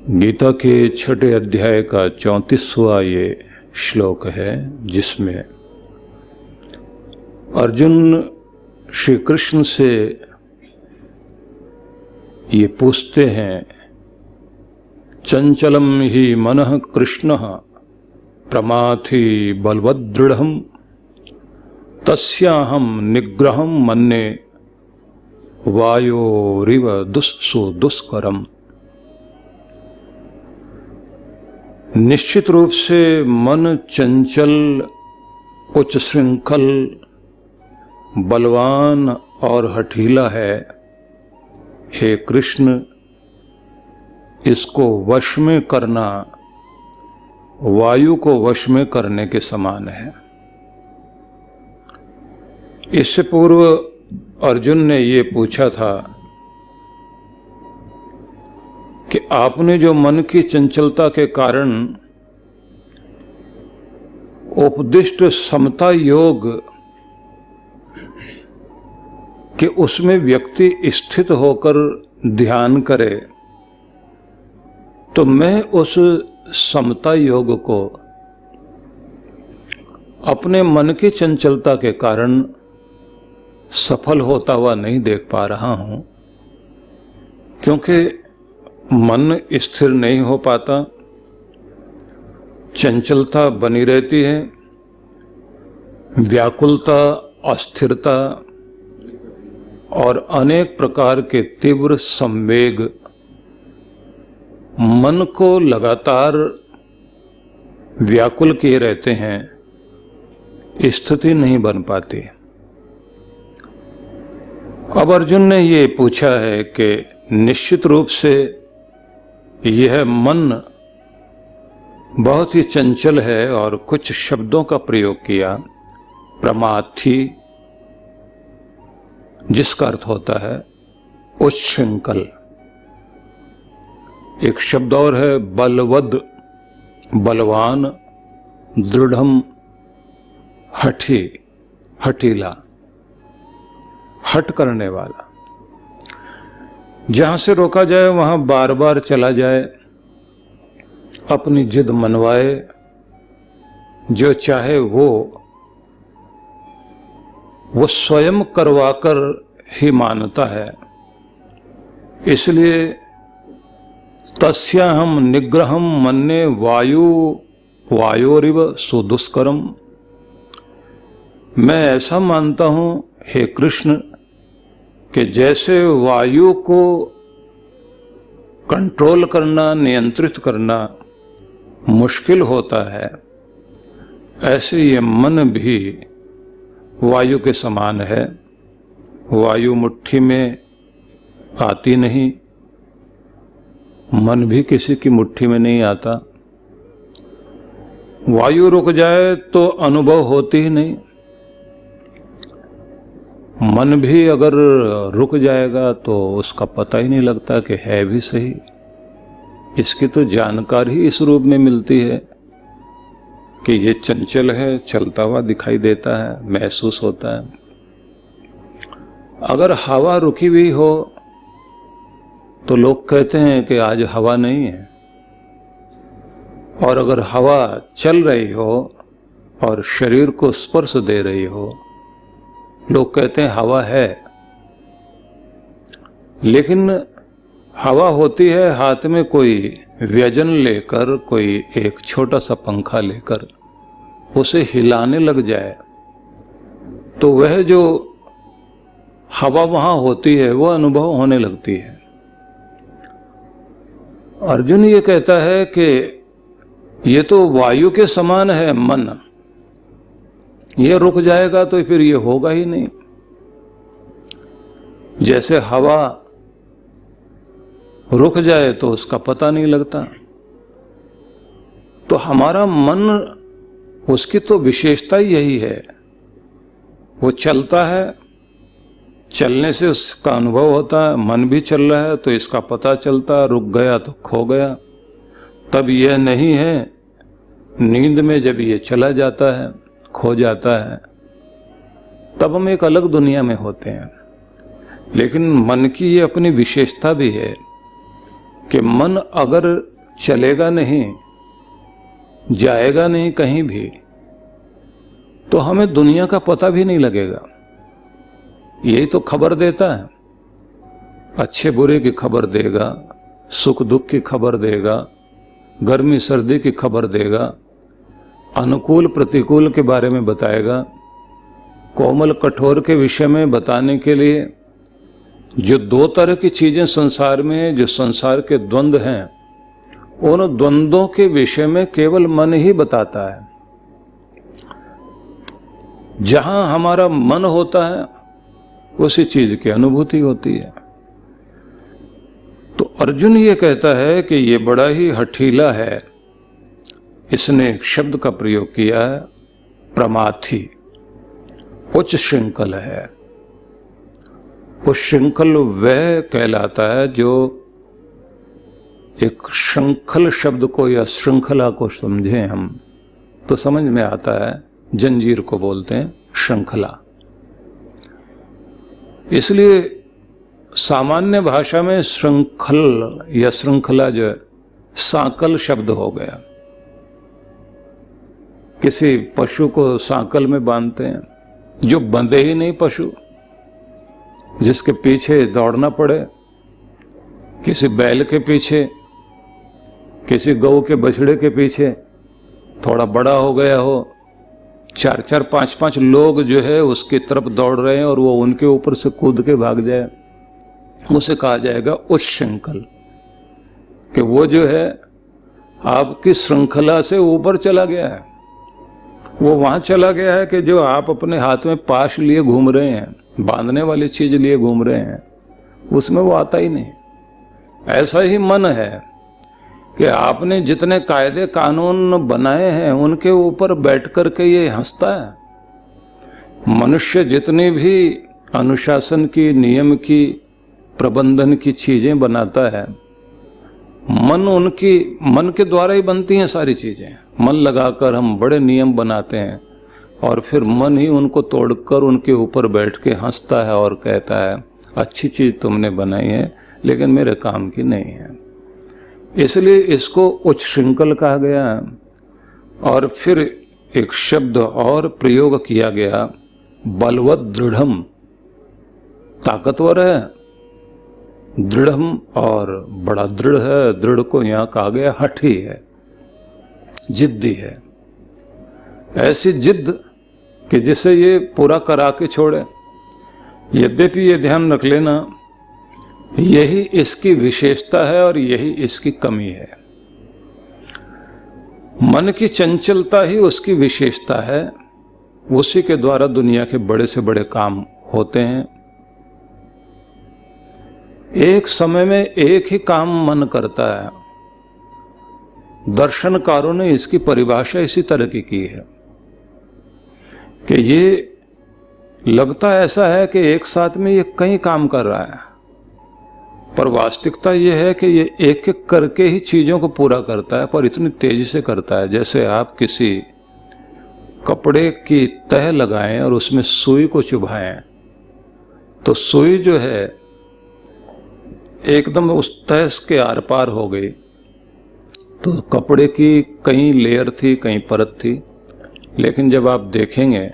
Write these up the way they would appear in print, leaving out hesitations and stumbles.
गीता के छठे अध्याय का 34वां ये श्लोक है, जिसमें अर्जुन श्री कृष्ण से ये पूछते हैं, चंचलम ही मनः कृष्ण प्रमाथि बलवदृढ़ तस्याहम निग्रहं मन्ये वायोरिव दुष्करम। निश्चित रूप से मन चंचल, उच्च श्रृंखल, बलवान और हठीला है। हे कृष्ण, इसको वश में करना वायु को वश में करने के समान है। इससे पूर्व अर्जुन ने ये पूछा था कि आपने जो मन की चंचलता के कारण उपदिष्ट समता योग कि उसमें व्यक्ति स्थित होकर ध्यान करे, तो मैं उस समता योग को अपने मन की चंचलता के कारण सफल होता हुआ नहीं देख पा रहा हूं, क्योंकि मन स्थिर नहीं हो पाता, चंचलता बनी रहती है, व्याकुलता, अस्थिरता और अनेक प्रकार के तीव्र संवेग मन को लगातार व्याकुल किए रहते हैं, स्थिति नहीं बन पाती। अब अर्जुन ने ये पूछा है कि निश्चित रूप से यह मन बहुत ही चंचल है, और कुछ शब्दों का प्रयोग किया, प्रमाथि, जिसका अर्थ होता है उच्छृंखल। एक शब्द और है बलवद, बलवान, दृढ़म, हठीला, हट करने वाला। जहां से रोका जाए वहां बार बार चला जाए, अपनी जिद मनवाए, जो चाहे वो स्वयं करवाकर ही मानता है। इसलिए तस्याहम निग्रहं मन्ये वायोरिव सुदुष्करम। मैं ऐसा मानता हूं हे कृष्ण कि जैसे वायु को कंट्रोल करना, नियंत्रित करना मुश्किल होता है, ऐसे ये मन भी वायु के समान है। वायु मुट्ठी में आती नहीं, मन भी किसी की मुट्ठी में नहीं आता। वायु रुक जाए तो अनुभव होती ही नहीं, मन भी अगर रुक जाएगा तो उसका पता ही नहीं लगता कि है भी सही। इसकी तो जानकारी इस रूप में मिलती है कि ये चंचल है, चलता हुआ दिखाई देता है, महसूस होता है। अगर हवा रुकी हुई हो तो लोग कहते हैं कि आज हवा नहीं है, और अगर हवा चल रही हो और शरीर को स्पर्श दे रही हो, लोग कहते हैं हवा है। लेकिन हवा होती है हाथ में कोई व्यजन लेकर, कोई एक छोटा सा पंखा लेकर उसे हिलाने लग जाए, तो वह जो हवा वहां होती है वो अनुभव होने लगती है। अर्जुन ये कहता है कि ये तो वायु के समान है मन, ये रुक जाएगा तो फिर ये होगा ही नहीं। जैसे हवा रुक जाए तो उसका पता नहीं लगता, तो हमारा मन, उसकी तो विशेषता ही यही है। वो चलता है, चलने से उसका अनुभव होता है, मन भी चल रहा है तो इसका पता चलता, रुक गया तो खो गया। तब यह नहीं है, नींद में जब ये चला जाता है, खो जाता है, तब हम एक अलग दुनिया में होते हैं। लेकिन मन की ये अपनी विशेषता भी है कि मन अगर चलेगा नहीं, जाएगा नहीं कहीं भी, तो हमें दुनिया का पता भी नहीं लगेगा। यही तो खबर देता है, अच्छे बुरे की खबर देगा, सुख दुख की खबर देगा, गर्मी सर्दी की खबर देगा, अनुकूल प्रतिकूल के बारे में बताएगा, कोमल कठोर के विषय में बताने के लिए जो दो तरह की चीजें संसार में, जो संसार के द्वंद्व हैं, उन द्वंद्वों के विषय में केवल मन ही बताता है। जहां हमारा मन होता है उसी चीज की अनुभूति होती है। तो अर्जुन ये कहता है कि ये बड़ा ही हठीला है। इसने एक शब्द का प्रयोग किया है, प्रमाथी, उच्च श्रृंखल है। उस श्रृंखल वह कहलाता है जो एक श्रृंखल शब्द को या श्रृंखला को समझें हम तो समझ में आता है, जंजीर को बोलते हैं श्रृंखला। इसलिए सामान्य भाषा में श्रृंखल या श्रृंखला जो है सांकल शब्द हो गया। किसी पशु को सांकल में बांधते हैं, जो बंधे ही नहीं पशु, जिसके पीछे दौड़ना पड़े, किसी बैल के पीछे, किसी गऊ के बछड़े के पीछे, थोड़ा बड़ा हो गया हो, 4-4, 5-5 लोग जो है उसकी तरफ दौड़ रहे हैं और वो उनके ऊपर से कूद के भाग जाए, उसे कहा जाएगा उच्च श्रृंखल। कि वो जो है आपकी श्रृंखला से ऊपर चला गया है। वो वहां चला गया है कि जो आप अपने हाथ में पाश लिए घूम रहे हैं, बांधने वाली चीज लिए घूम रहे हैं, उसमें वो आता ही नहीं। ऐसा ही मन है कि आपने जितने कायदे कानून बनाए हैं उनके ऊपर बैठ कर के ये हंसता है। मनुष्य जितनी भी अनुशासन की, नियम की, प्रबंधन की चीजें बनाता है, मन के द्वारा ही बनती हैं सारी चीजें। मन लगाकर हम बड़े नियम बनाते हैं और फिर मन ही उनको तोड़कर उनके ऊपर बैठ के हंसता है और कहता है अच्छी चीज तुमने बनाई है लेकिन मेरे काम की नहीं है। इसलिए इसको उच्च श्रृंखल कहा गया। और फिर एक शब्द और प्रयोग किया गया, बलवत दृढ़म, ताकतवर है, दृढ़म और बड़ा दृढ़ है। दृढ़ को यहां कहा गया हठी है, जिद्दी है। ऐसी जिद्द कि जिसे ये पूरा करा के छोड़े। यद्यपि ये ध्यान रख लेना, यही इसकी विशेषता है और यही इसकी कमी है। मन की चंचलता ही उसकी विशेषता है। उसी के द्वारा दुनिया के बड़े से बड़े काम होते हैं। एक समय में एक ही काम मन करता है। दर्शनकारों ने इसकी परिभाषा इसी तरह की है कि ये लगता ऐसा है कि एक साथ में ये कई काम कर रहा है, पर वास्तविकता ये है कि ये एक एक करके ही चीजों को पूरा करता है, पर इतनी तेजी से करता है। जैसे आप किसी कपड़े की तह लगाएं और उसमें सुई को चुभाएं, तो सुई जो है एकदम उस तह के आर पार हो गई। तो कपड़े की कई लेयर थी, कई परत थी, लेकिन जब आप देखेंगे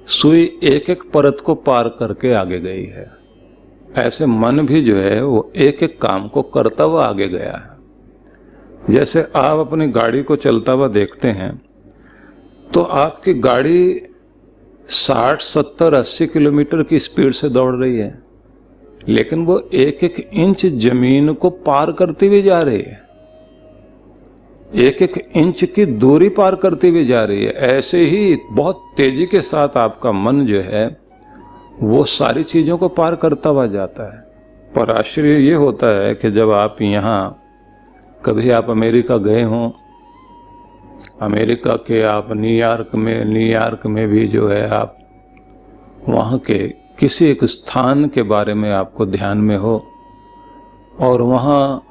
सुई एक एक परत को पार करके आगे गई है। ऐसे मन भी जो है वो एक एक काम को करता हुआ आगे गया है। जैसे आप अपनी गाड़ी को चलता हुआ देखते हैं तो आपकी गाड़ी 60, 70, 80 किलोमीटर की स्पीड से दौड़ रही है, लेकिन वो एक एक इंच जमीन को पार करती हुई जा रही है, एक एक इंच की दूरी पार करती हुई जा रही है। ऐसे ही बहुत तेजी के साथ आपका मन जो है वो सारी चीजों को पार करता हुआ जाता है। पर आश्चर्य ये होता है कि जब आप यहाँ कभी आप अमेरिका गए हों, अमेरिका के आप न्यूयॉर्क में भी जो है आप वहाँ के किसी एक स्थान के बारे में आपको ध्यान में हो और वहाँ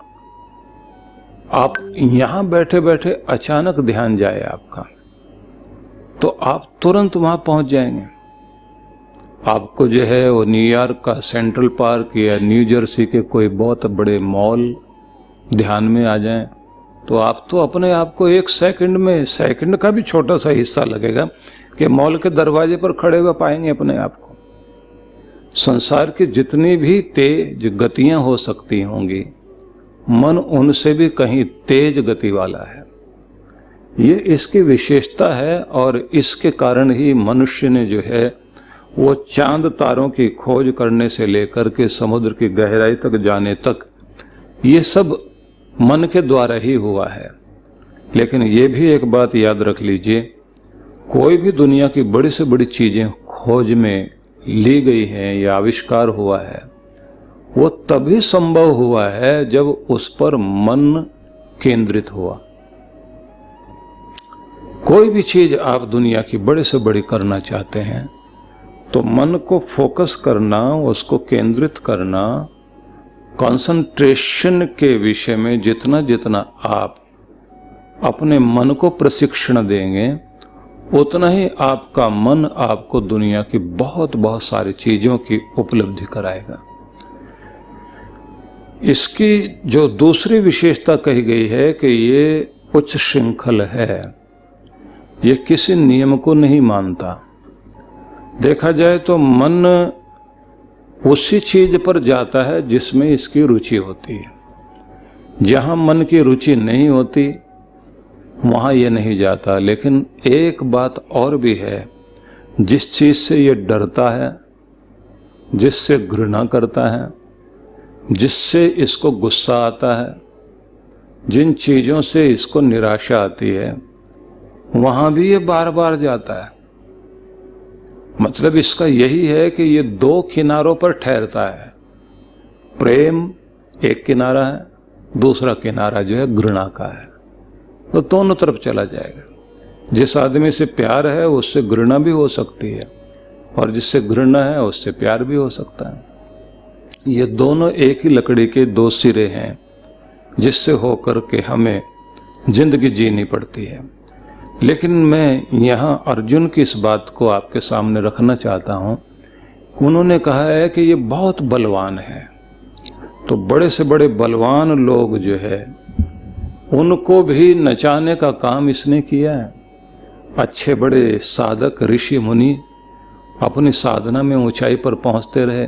आप यहाँ बैठे बैठे अचानक ध्यान जाए आपका, तो आप तुरंत वहाँ पहुँच जाएंगे। आपको जो है वो न्यूयॉर्क का सेंट्रल पार्क या न्यू जर्सी के कोई बहुत बड़े मॉल ध्यान में आ जाएं, तो आप तो अपने आप को एक सेकंड में, सेकंड का भी छोटा सा हिस्सा लगेगा कि मॉल के दरवाजे पर खड़े हुए पाएंगे अपने आप को। संसार की जितनी भी तेज गतियां हो सकती होंगी, मन उनसे भी कहीं तेज गति वाला है। ये इसकी विशेषता है और इसके कारण ही मनुष्य ने जो है वो चांद तारों की खोज करने से लेकर के समुद्र की गहराई तक जाने तक ये सब मन के द्वारा ही हुआ है। लेकिन ये भी एक बात याद रख लीजिए, कोई भी दुनिया की बड़ी से बड़ी चीजें खोज में ली गई हैं या आविष्कार हुआ है, वो तभी संभव हुआ है जब उस पर मन केंद्रित हुआ। कोई भी चीज आप दुनिया की बड़े से बड़ी करना चाहते हैं तो मन को फोकस करना, उसको केंद्रित करना, कंसंट्रेशन के विषय में जितना जितना आप अपने मन को प्रशिक्षण देंगे, उतना ही आपका मन आपको दुनिया की बहुत बहुत सारी चीजों की उपलब्धि कराएगा। इसकी जो दूसरी विशेषता कही गई है कि ये उच्च श्रृंखल है, ये किसी नियम को नहीं मानता। देखा जाए तो मन उसी चीज पर जाता है जिसमें इसकी रुचि होती है। जहां मन की रुचि नहीं होती वहां ये नहीं जाता। लेकिन एक बात और भी है, जिस चीज से ये डरता है, जिससे घृणा करता है, जिससे इसको गुस्सा आता है, जिन चीजों से इसको निराशा आती है, वहां भी ये बार बार जाता है। मतलब इसका यही है कि ये दो किनारों पर ठहरता है। प्रेम एक किनारा है, दूसरा किनारा जो है घृणा का है, तो दोनों तरफ चला जाएगा। जिस आदमी से प्यार है उससे घृणा भी हो सकती है, और जिससे घृणा है उससे प्यार भी हो सकता है। ये दोनों एक ही लकड़ी के दो सिरे हैं जिससे होकर के हमें जिंदगी जीनी पड़ती है। लेकिन मैं यहाँ अर्जुन की इस बात को आपके सामने रखना चाहता हूँ। उन्होंने कहा है कि ये बहुत बलवान है, तो बड़े से बड़े बलवान लोग जो है उनको भी नचाने का काम इसने किया है। अच्छे बड़े साधक ऋषि मुनि अपनी साधना में ऊंचाई पर पहुंचते रहे,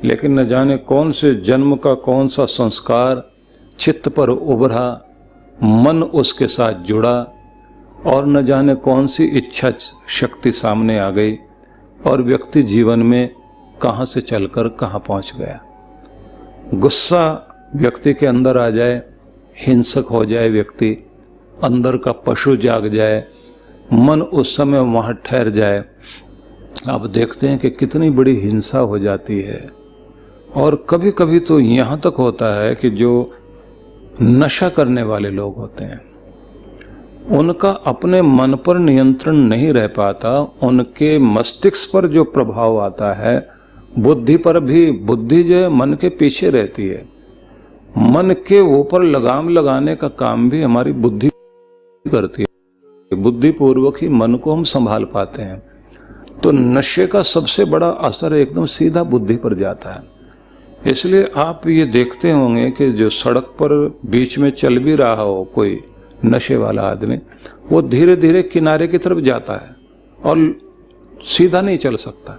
लेकिन न जाने कौन से जन्म का कौन सा संस्कार चित्त पर उभरा, मन उसके साथ जुड़ा, और न जाने कौन सी इच्छा शक्ति सामने आ गई और व्यक्ति जीवन में कहां से चलकर कहां पहुंच गया। गुस्सा व्यक्ति के अंदर आ जाए, हिंसक हो जाए, व्यक्ति अंदर का पशु जाग जाए, मन उस समय वहां ठहर जाए। आप देखते हैं कि कितनी बड़ी हिंसा हो जाती है। और कभी कभी तो यहां तक होता है कि जो नशा करने वाले लोग होते हैं उनका अपने मन पर नियंत्रण नहीं रह पाता, उनके मस्तिष्क पर जो प्रभाव आता है, बुद्धि पर भी, बुद्धि जो है मन के पीछे रहती है। मन के ऊपर लगाम लगाने का काम भी हमारी बुद्धि करती है। बुद्धि पूर्वक ही मन को हम संभाल पाते हैं। तो नशे का सबसे बड़ा असर एकदम सीधा बुद्धि पर जाता है। इसलिए आप ये देखते होंगे कि जो सड़क पर बीच में चल भी रहा हो कोई नशे वाला आदमी, वो धीरे धीरे किनारे की तरफ जाता है और सीधा नहीं चल सकता।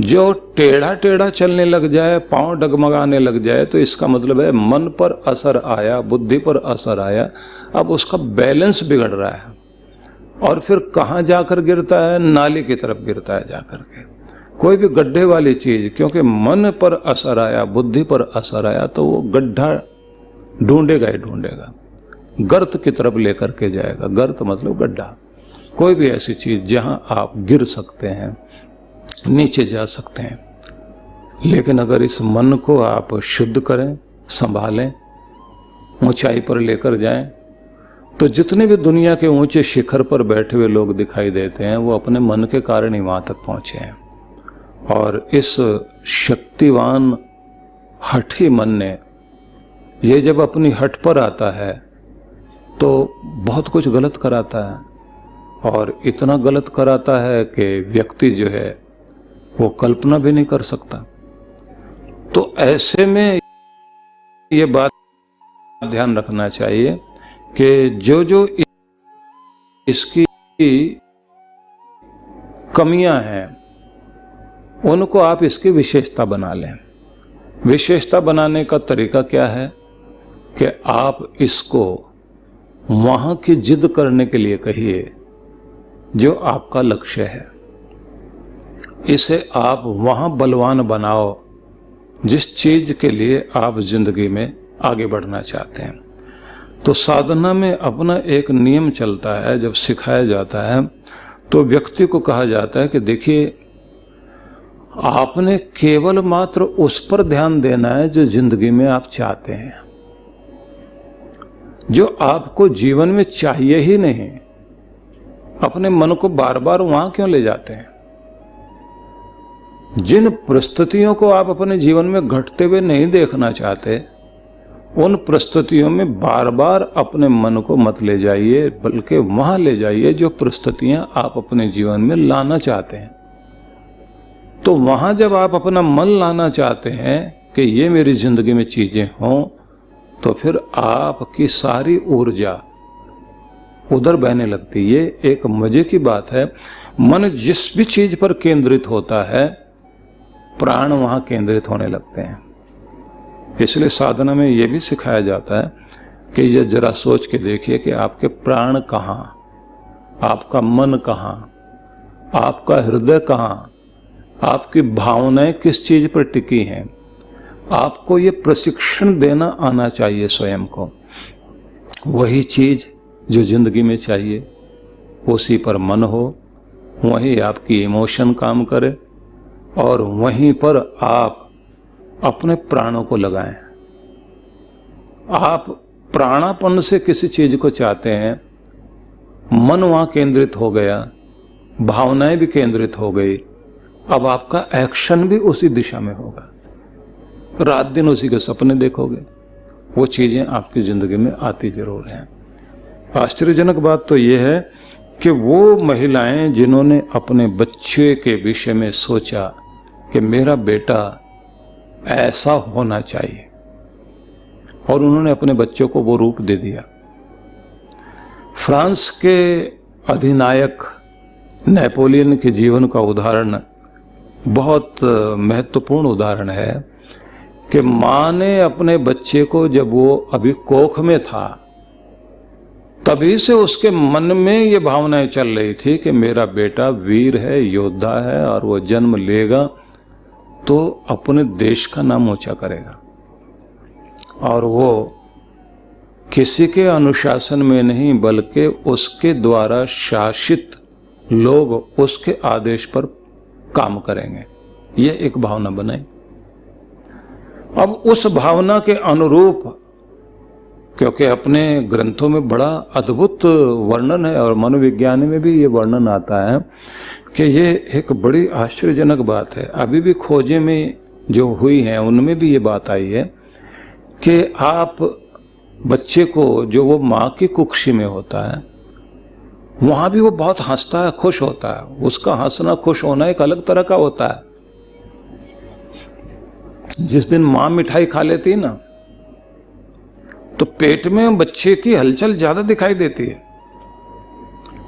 जो टेढ़ा टेढ़ा चलने लग जाए, पांव डगमगाने लग जाए, तो इसका मतलब है मन पर असर आया, बुद्धि पर असर आया, अब उसका बैलेंस बिगड़ रहा है। और फिर कहाँ जाकर गिरता है? नाली की तरफ गिरता है जाकर के। कोई भी गड्ढे वाली चीज, क्योंकि मन पर असर आया, बुद्धि पर असर आया, तो वो गड्ढा ढूंढेगा ही ढूंढेगा, गर्त की तरफ लेकर के जाएगा। गर्त मतलब गड्ढा। कोई भी ऐसी चीज जहां आप गिर सकते हैं, नीचे जा सकते हैं। लेकिन अगर इस मन को आप शुद्ध करें, संभालें, ऊंचाई पर लेकर जाएं, तो जितने भी दुनिया के ऊंचे शिखर पर बैठे हुए लोग दिखाई देते हैं वो अपने मन के कारण ही वहां तक पहुंचे हैं। और इस शक्तिवान हठी मन ने, ये जब अपनी हट पर आता है तो बहुत कुछ गलत कराता है, और इतना गलत कराता है कि व्यक्ति जो है वो कल्पना भी नहीं कर सकता। तो ऐसे में ये बात ध्यान रखना चाहिए कि जो जो इसकी कमियां हैं उनको आप इसकी विशेषता बना लें। विशेषता बनाने का तरीका क्या है कि आप इसको वहां की जिद करने के लिए कहिए जो आपका लक्ष्य है। इसे आप वहां बलवान बनाओ जिस चीज के लिए आप जिंदगी में आगे बढ़ना चाहते हैं। तो साधना में अपना एक नियम चलता है। जब सिखाया जाता है तो व्यक्ति को कहा जाता है कि देखिए, आपने केवल मात्र उस पर ध्यान देना है जो जिंदगी में आप चाहते हैं, जो आपको जीवन में चाहिए ही नहीं। अपने मन को बार बार वहां क्यों ले जाते हैं? जिन परिस्थितियों को आप अपने जीवन में घटते हुए नहीं देखना चाहते, उन परिस्थितियों में बार बार अपने मन को मत ले जाइए, बल्कि वहां ले जाइए जो परिस्थितियां आप अपने जीवन में लाना चाहते हैं। तो वहां जब आप अपना मन लाना चाहते हैं कि ये मेरी जिंदगी में चीजें हों, तो फिर आपकी सारी ऊर्जा उधर बहने लगती है। ये एक मजे की बात है। मन जिस भी चीज पर केंद्रित होता है, प्राण वहां केंद्रित होने लगते हैं। इसलिए साधना में यह भी सिखाया जाता है कि ये जरा सोच के देखिए कि आपके प्राण कहाँ, आपका मन कहाँ, आपका हृदय कहाँ, आपकी भावनाएं किस चीज पर टिकी हैं। आपको ये प्रशिक्षण देना आना चाहिए स्वयं को। वही चीज जो जिंदगी में चाहिए उसी पर मन हो, वही आपकी इमोशन काम करे और वहीं पर आप अपने प्राणों को लगाएं। आप प्राणापन से किसी चीज को चाहते हैं, मन वहां केंद्रित हो गया, भावनाएं भी केंद्रित हो गई, अब आपका एक्शन भी उसी दिशा में होगा। रात दिन उसी के सपने देखोगे, वो चीजें आपकी जिंदगी में आती जरूर हैं। आश्चर्यजनक बात तो यह है कि वो महिलाएं जिन्होंने अपने बच्चे के विषय में सोचा कि मेरा बेटा ऐसा होना चाहिए, और उन्होंने अपने बच्चों को वो रूप दे दिया। फ्रांस के अधिनायक नेपोलियन के जीवन का उदाहरण बहुत महत्वपूर्ण उदाहरण है कि माँ ने अपने बच्चे को, जब वो अभी कोख में था, तभी से उसके मन में ये भावनाएं चल रही थी कि मेरा बेटा वीर है, योद्धा है, और वो जन्म लेगा तो अपने देश का नाम ऊंचा करेगा। और वो किसी के अनुशासन में नहीं, बल्कि उसके द्वारा शासित लोग उसके आदेश पर काम करेंगे। ये एक भावना बनाई। अब उस भावना के अनुरूप, क्योंकि अपने ग्रंथों में बड़ा अद्भुत वर्णन है और मनोविज्ञान में भी ये वर्णन आता है कि ये एक बड़ी आश्चर्यजनक बात है। अभी भी खोजें में जो हुई हैं उनमें भी ये बात आई है कि आप बच्चे को, जो वो माँ की कुक्षी में होता है, वहां भी वो बहुत हंसता है, खुश होता है। उसका हंसना, खुश होना एक अलग तरह का होता है। जिस दिन माँ मिठाई खा लेती है ना, तो पेट में बच्चे की हलचल ज्यादा दिखाई देती है।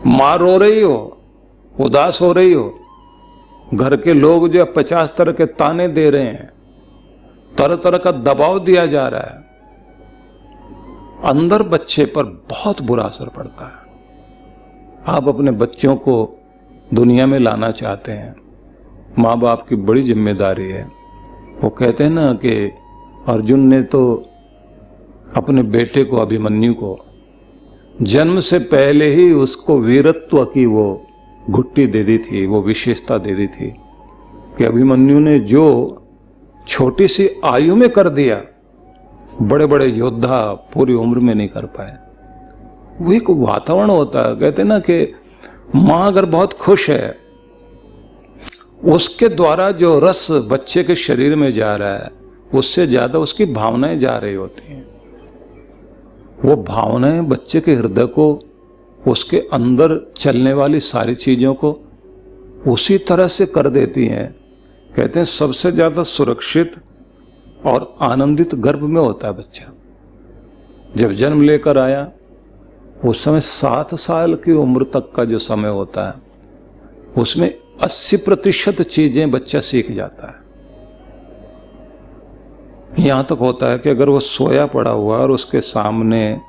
माँ रो रही हो, उदास हो रही हो, घर के लोग जो 50 तरह के ताने दे रहे हैं, तरह तरह का दबाव दिया जा रहा है, अंदर बच्चे पर बहुत बुरा असर पड़ता है। आप अपने बच्चों को दुनिया में लाना चाहते हैं, माँ बाप की बड़ी जिम्मेदारी है। वो कहते हैं ना कि अर्जुन ने तो अपने बेटे को, अभिमन्यु को, जन्म से पहले ही उसको वीरत्व की वो घुट्टी दे दी थी, वो विशेषता दे दी थी कि अभिमन्यु ने जो छोटी सी आयु में कर दिया, बड़े बड़े योद्धा पूरी उम्र में नहीं कर पाए। वो एक वातावरण होता है। कहते ना कि माँ अगर बहुत खुश है, उसके द्वारा जो रस बच्चे के शरीर में जा रहा है, उससे ज्यादा उसकी भावनाएं जा रही होती हैं। वो भावनाएं बच्चे के हृदय को, उसके अंदर चलने वाली सारी चीजों को उसी तरह से कर देती हैं। कहते हैं सबसे ज्यादा सुरक्षित और आनंदित गर्भ में होता है बच्चा। जब जन्म लेकर आया उस समय 7 साल की उम्र तक का जो समय होता है उसमें 80% चीजें बच्चा सीख जाता है। यहां तक होता है कि अगर वो सोया पड़ा हुआ और उसके सामने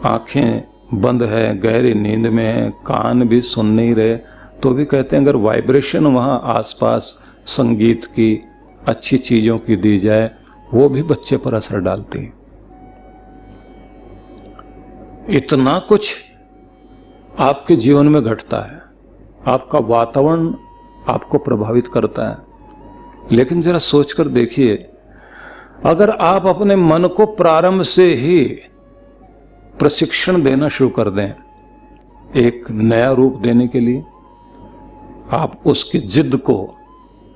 आंखें बंद है, गहरी नींद में है, कान भी सुन नहीं रहे, तो भी कहते हैं अगर वाइब्रेशन वहां आसपास संगीत की, अच्छी चीजों की दी जाए, वो भी बच्चे पर असर डालती है। इतना कुछ आपके जीवन में घटता है, आपका वातावरण आपको प्रभावित करता है। लेकिन जरा सोचकर देखिए, अगर आप अपने मन को प्रारंभ से ही प्रशिक्षण देना शुरू कर दें, एक नया रूप देने के लिए, आप उसकी जिद को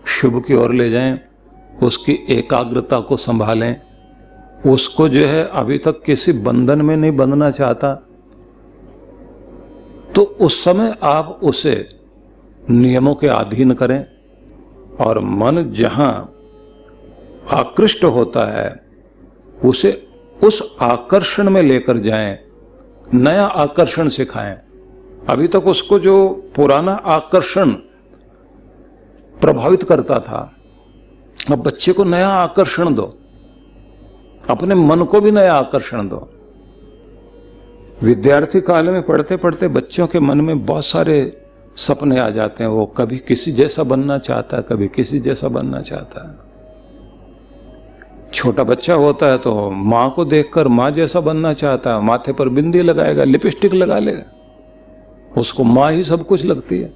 शुभ की ओर ले जाएं, उसकी एकाग्रता को संभालें, उसको जो है अभी तक किसी बंधन में नहीं बंधना चाहता, तो उस समय आप उसे नियमों के अधीन करें और मन जहां आकृष्ट होता है उसे उस आकर्षण में लेकर जाएं, नया आकर्षण सिखाएं। अभी तक उसको जो पुराना आकर्षण प्रभावित करता था, अब बच्चे को नया आकर्षण दो, अपने मन को भी नया आकर्षण दो। विद्यार्थी काल में पढ़ते पढ़ते बच्चों के मन में बहुत सारे सपने आ जाते हैं। वो कभी किसी जैसा बनना चाहता है, कभी किसी जैसा बनना चाहता है। छोटा बच्चा होता है तो माँ को देखकर माँ जैसा बनना चाहता है, माथे पर बिंदी लगाएगा, लिपस्टिक लगा लेगा, उसको माँ ही सब कुछ लगती है।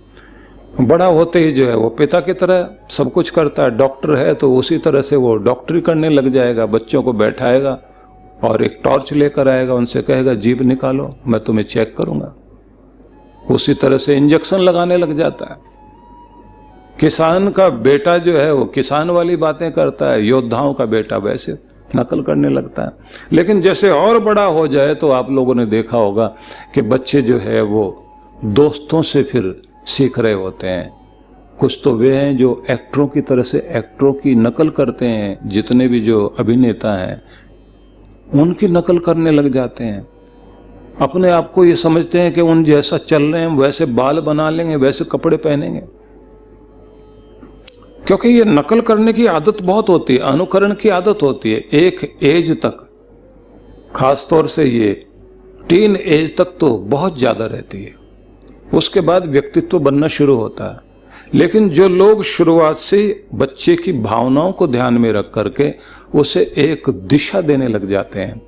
बड़ा होते ही जो है वो पिता की तरह सब कुछ करता है। डॉक्टर है तो उसी तरह से वो डॉक्टरी करने लग जाएगा, बच्चों को बैठाएगा और एक टॉर्च लेकर आएगा, उनसे कहेगा जीभ निकालो, मैं तुम्हें चेक करूंगा। उसी तरह से इंजेक्शन लगाने लग जाता है। किसान का बेटा जो है वो किसान वाली बातें करता है, योद्धाओं का बेटा वैसे नकल करने लगता है। लेकिन जैसे और बड़ा हो जाए तो आप लोगों ने देखा होगा कि बच्चे जो है वो दोस्तों से फिर सीख रहे होते हैं। कुछ तो वे हैं जो एक्टरों की तरह से एक्टरों की नकल करते हैं, जितने भी जो अभिनेता हैं उनकी नकल करने लग जाते हैं। अपने आप को ये समझते हैं कि उन जैसा चल रहे हैं, वैसे बाल बना लेंगे, वैसे कपड़े पहनेंगे। क्योंकि ये नकल करने की आदत बहुत होती है, अनुकरण की आदत होती है एक एज तक, खासतौर से ये टीन एज तक तो बहुत ज्यादा रहती है। उसके बाद व्यक्तित्व बनना शुरू होता है। लेकिन जो लोग शुरुआत से बच्चे की भावनाओं को ध्यान में रख करके उसे एक दिशा देने लग जाते हैं,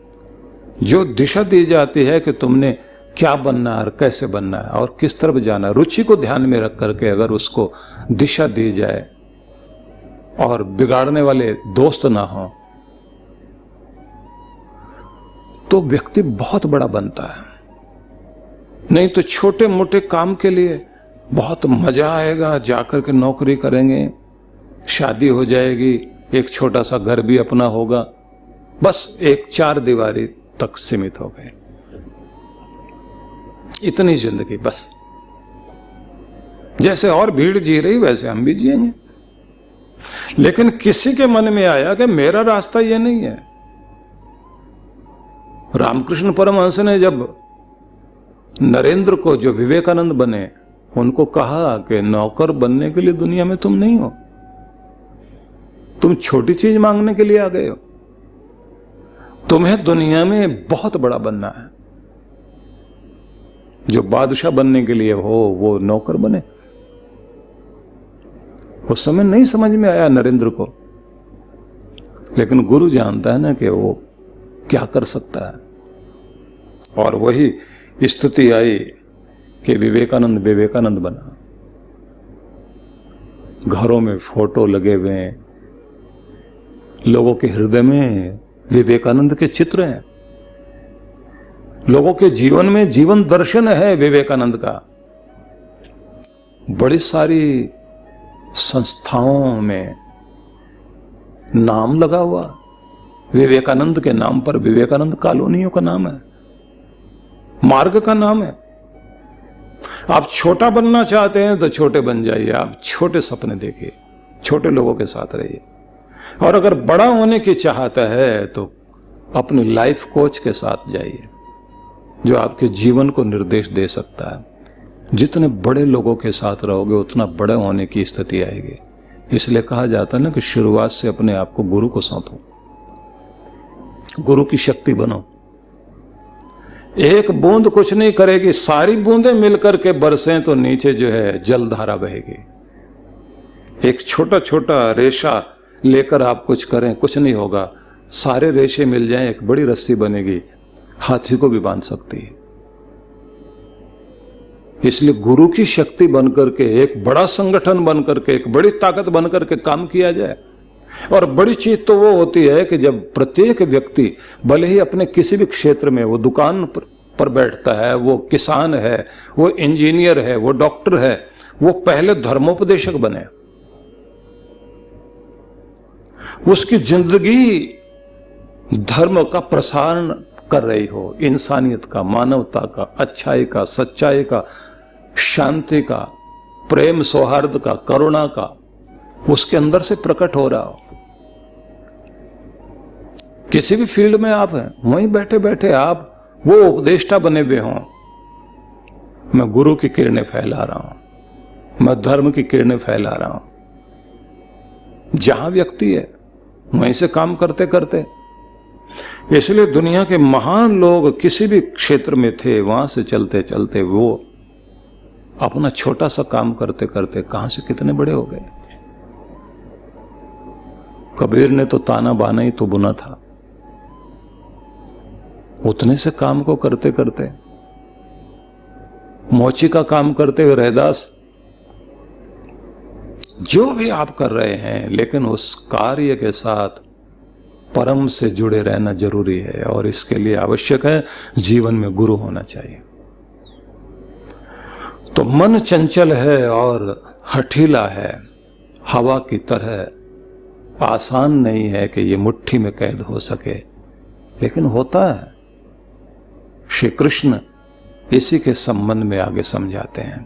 जो दिशा दी जाती है कि तुमने क्या बनना है और कैसे बनना है और किस तरफ जाना है, रुचि को ध्यान में रख करके अगर उसको दिशा दी जाए और बिगाड़ने वाले दोस्त ना हो, तो व्यक्ति बहुत बड़ा बनता है। नहीं तो छोटे मोटे काम के लिए बहुत मजा आएगा, जाकर के नौकरी करेंगे, शादी हो जाएगी, एक छोटा सा घर भी अपना होगा, बस एक 4 दीवारी तक सीमित हो गए, इतनी जिंदगी बस। जैसे और भीड़ जी रही वैसे हम भी जिएंगे। लेकिन किसी के मन में आया कि मेरा रास्ता ये नहीं है। रामकृष्ण परमहंस ने जब नरेंद्र को, जो विवेकानंद बने, उनको कहा कि नौकर बनने के लिए दुनिया में तुम नहीं हो, तुम छोटी चीज मांगने के लिए आ गए हो, तुम्हें दुनिया में बहुत बड़ा बनना है। जो बादशाह बनने के लिए हो वो नौकर बने। उस समय नहीं समझ में आया नरेंद्र को, लेकिन गुरु जानता है ना कि वो क्या कर सकता है। और वही स्थिति आई कि विवेकानंद बना। घरों में फोटो लगे हुए हैं, लोगों के हृदय में विवेकानंद के चित्र हैं, लोगों के जीवन में जीवन दर्शन है विवेकानंद का। बड़ी सारी संस्थाओं में नाम लगा हुआ विवेकानंद के नाम पर। विवेकानंद कॉलोनियों का नाम है, मार्ग का नाम है। आप छोटा बनना चाहते हैं तो छोटे बन जाइए, आप छोटे सपने देखिए, छोटे लोगों के साथ रहिए। और अगर बड़ा होने की चाहता है तो अपनी लाइफ कोच के साथ जाइए, जो आपके जीवन को निर्देश दे सकता है। जितने बड़े लोगों के साथ रहोगे उतना बड़े होने की स्थिति आएगी। इसलिए कहा जाता है ना कि शुरुआत से अपने आप को गुरु को सौंपो, गुरु की शक्ति बनो। एक बूंद कुछ नहीं करेगी, सारी बूंदें मिलकर के बरसें तो नीचे जो है जलधारा बहेगी। एक छोटा छोटा रेशा लेकर आप कुछ करें, कुछ नहीं होगा। सारे रेशे मिल जाएं, एक बड़ी रस्सी बनेगी, हाथी को भी बांध सकती है। इसलिए गुरु की शक्ति बनकर के, एक बड़ा संगठन बनकर के, एक बड़ी ताकत बनकर के काम किया जाए। और बड़ी चीज तो वो होती है कि जब प्रत्येक व्यक्ति, भले ही अपने किसी भी क्षेत्र में, वो दुकान पर बैठता है, वो किसान है, वो इंजीनियर है, वो डॉक्टर है, वो पहले धर्मोपदेशक बने। उसकी जिंदगी धर्म का प्रसारण कर रही हो, इंसानियत का, मानवता का, अच्छाई का, सच्चाई का, शांति का, प्रेम सौहार्द का, करुणा का, उसके अंदर से प्रकट हो रहा हो। किसी भी फील्ड में आप हैं, वहीं बैठे बैठे आप वो उपदेष्टा बने हुए हों, मैं गुरु की किरणें फैला रहा हूं, मैं धर्म की किरणें फैला रहा हूं। जहां व्यक्ति है वहीं से काम करते करते। इसलिए दुनिया के महान लोग किसी भी क्षेत्र में थे, वहां से चलते चलते वो अपना छोटा सा काम करते करते कहां से कितने बड़े हो गए। कबीर ने तो ताना बाना ही तो बुना था, उतने से काम को करते करते। मोची का काम करते हुए रैदास, जो भी आप कर रहे हैं, लेकिन उस कार्य के साथ परम से जुड़े रहना जरूरी है। और इसके लिए आवश्यक है जीवन में गुरु होना चाहिए। तो मन चंचल है और हठीला है, हवा की तरह आसान नहीं है कि ये मुट्ठी में कैद हो सके, लेकिन होता है। श्री कृष्ण इसी के संबंध में आगे समझाते हैं।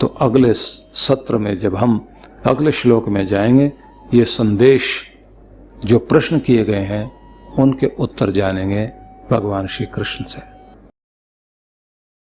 तो अगले सत्र में जब हम अगले श्लोक में जाएंगे, ये संदेश जो प्रश्न किए गए हैं उनके उत्तर जानेंगे भगवान श्री कृष्ण से।